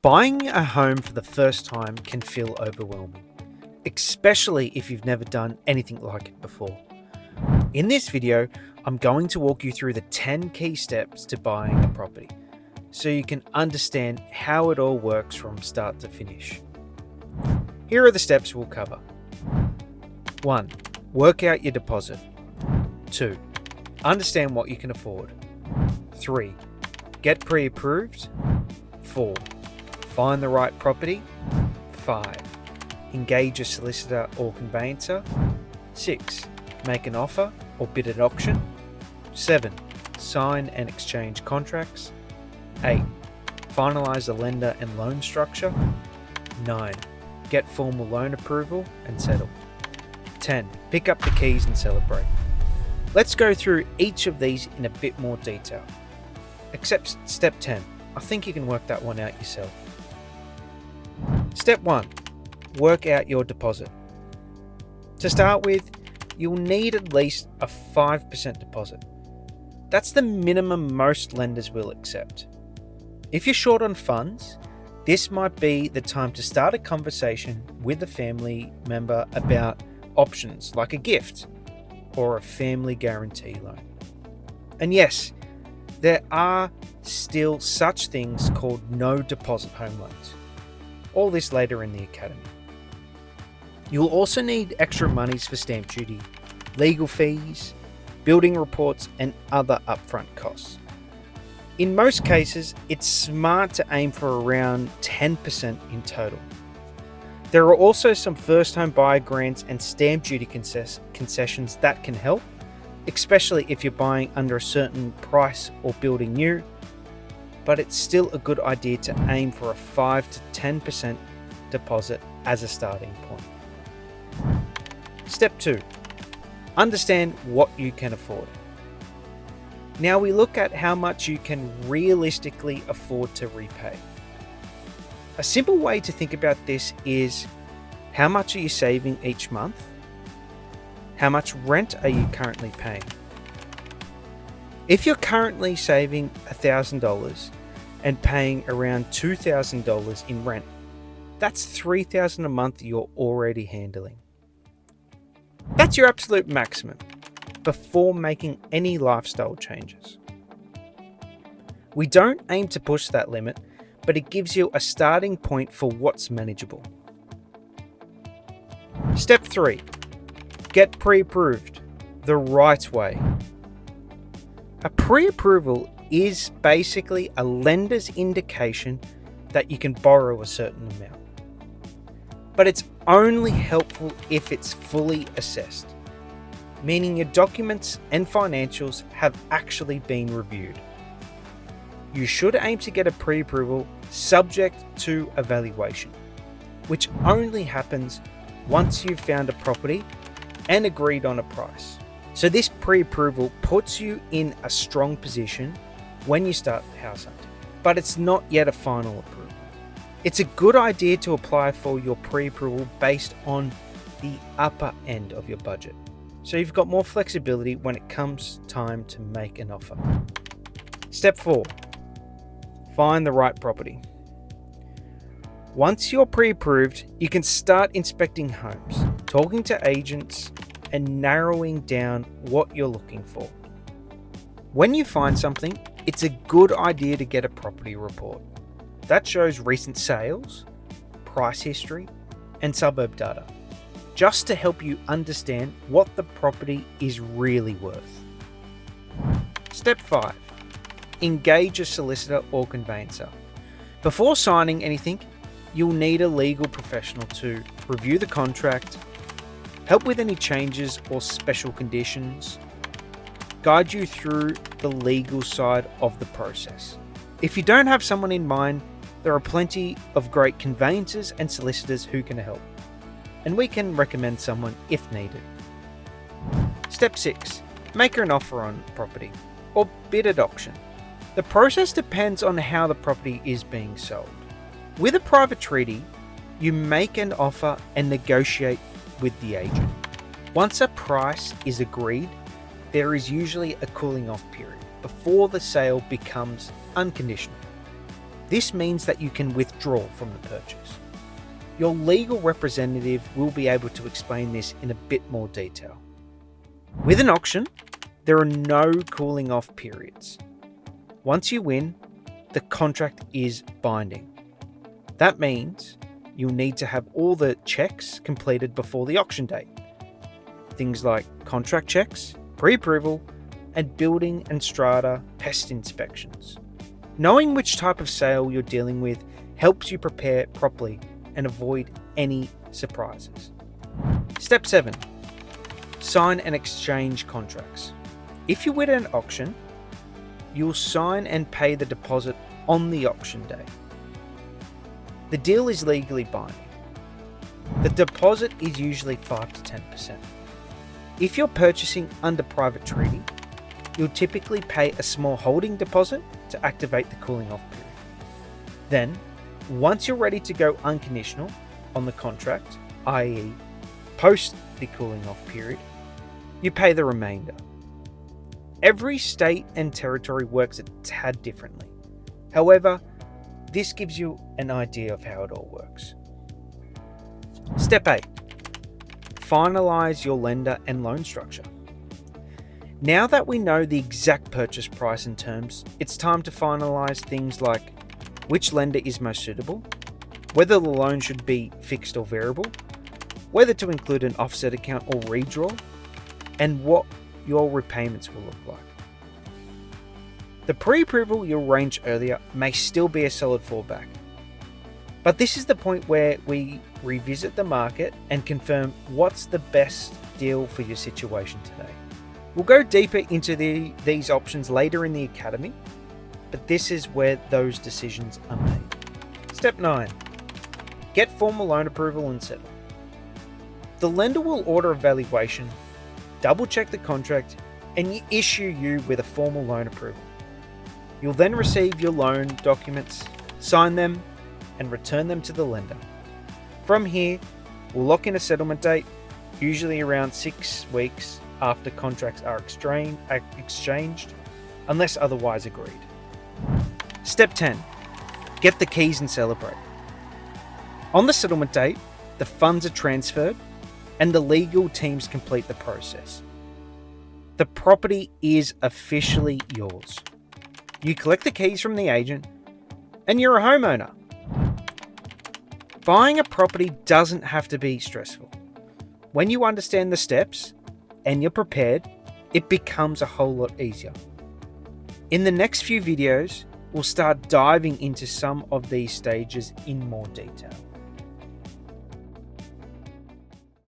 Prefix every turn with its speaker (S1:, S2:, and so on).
S1: Buying a home for the first time can feel overwhelming, especially if you've never done anything like it before. In this video, I'm going to walk you through the 10 key steps to buying a property, so you can understand how it all works from start to finish. Here are the steps we'll cover. 1. Work out your deposit. 2. Understand what you can afford. 3. Get pre-approved. 4. Find the right property. 5. Engage a solicitor or conveyancer. 6. Make an offer or bid at auction. 7. Sign and exchange contracts. 8. Finalize the lender and loan structure. 9. Get formal loan approval and settle. 10. Pick up the keys and celebrate. Let's go through each of these in a bit more detail. Except step 10. I think you can work that one out yourself. Step 1. Work out your deposit. To start with, you'll need at least a 5% deposit. That's the minimum most lenders will accept. If you're short on funds, this might be the time to start a conversation with a family member about options like a gift or a family guarantee loan. And yes, there are still such things called no deposit home loans. All this later in the academy. You'll also need extra monies for stamp duty, legal fees, building reports, and other upfront costs. In most cases, it's smart to aim for around 10% in total. There are also some first home buyer grants and stamp duty concessions that can help, especially if you're buying under a certain price or building new, but it's still a good idea to aim for a 5 to 10% deposit as a starting point. Step 2. Understand what you can afford. Now we look at how much you can realistically afford to repay. A simple way to think about this is, how much are you saving each month? How much rent are you currently paying? If you're currently saving $1,000 and paying around $2,000 in rent, that's $3,000 a month you're already handling. That's your absolute maximum before making any lifestyle changes. We don't aim to push that limit, but it gives you a starting point for what's manageable. Step 3. Get pre-approved the right way. A pre-approval is basically a lender's indication that you can borrow a certain amount. But it's only helpful if it's fully assessed, meaning your documents and financials have actually been reviewed. You should aim to get a pre-approval subject to evaluation, which only happens once you've found a property and agreed on a price. So this pre-approval puts you in a strong position when you start house hunting, but it's not yet a final approval. It's a good idea to apply for your pre-approval based on the upper end of your budget, so you've got more flexibility when it comes time to make an offer. Step 4. Find the right property. Once you're pre-approved, you can start inspecting homes, talking to agents, and narrowing down what you're looking for. When you find something, it's a good idea to get a property report. That shows recent sales, price history, and suburb data, just to help you understand what the property is really worth. Step 5. Engage a solicitor or conveyancer. Before signing anything, you'll need a legal professional to review the contract, help with any changes or special conditions, guide you through the legal side of the process. If you don't have someone in mind, there are plenty of great conveyancers and solicitors who can help, and we can recommend someone if needed. Step 6. Make an offer on property or bid at auction. The process depends on how the property is being sold. With a private treaty, you make an offer and negotiate with the agent. Once a price is agreed, there is usually a cooling off period before the sale becomes unconditional. This means that you can withdraw from the purchase. Your legal representative will be able to explain this in a bit more detail. With an auction, there are no cooling off periods. Once you win, the contract is binding. That means you'll need to have all the checks completed before the auction date. Things like contract checks, pre-approval, and building and strata pest inspections. Knowing which type of sale you're dealing with helps you prepare properly and avoid any surprises. Step 7. Sign and exchange contracts. If you win an auction, you'll sign and pay the deposit on the auction day. The deal is legally binding. The deposit is usually 5 to 10%. If you're purchasing under private treaty, you'll typically pay a small holding deposit to activate the cooling off period. Then, once you're ready to go unconditional on the contract, i.e. post the cooling off period, you pay the remainder. Every state and territory works a tad differently. However, this gives you an idea of how it all works. Step 8. Finalize your lender and loan structure. Now that we know the exact purchase price and terms, it's time to finalize things like which lender is most suitable, whether the loan should be fixed or variable, whether to include an offset account or redraw, and what your repayments will look like. The pre-approval you arranged earlier may still be a solid fallback, but this is the point where we revisit the market and confirm what's the best deal for your situation today. We'll go deeper into these options later in the Academy, but this is where those decisions are made. Step 9. Get formal loan approval and settle. The lender will order a valuation, double check the contract, and issue you with a formal loan approval. You'll then receive your loan documents, sign them, and return them to the lender. From here, we'll lock in a settlement date, usually around 6 weeks after contracts are exchanged, unless otherwise agreed. Step 10. Get the keys and celebrate. On the settlement date, the funds are transferred and the legal teams complete the process. The property is officially yours. You collect the keys from the agent and you're a homeowner. Buying a property doesn't have to be stressful. When you understand the steps and you're prepared, it becomes a whole lot easier. In the next few videos, we'll start diving into some of these stages in more detail.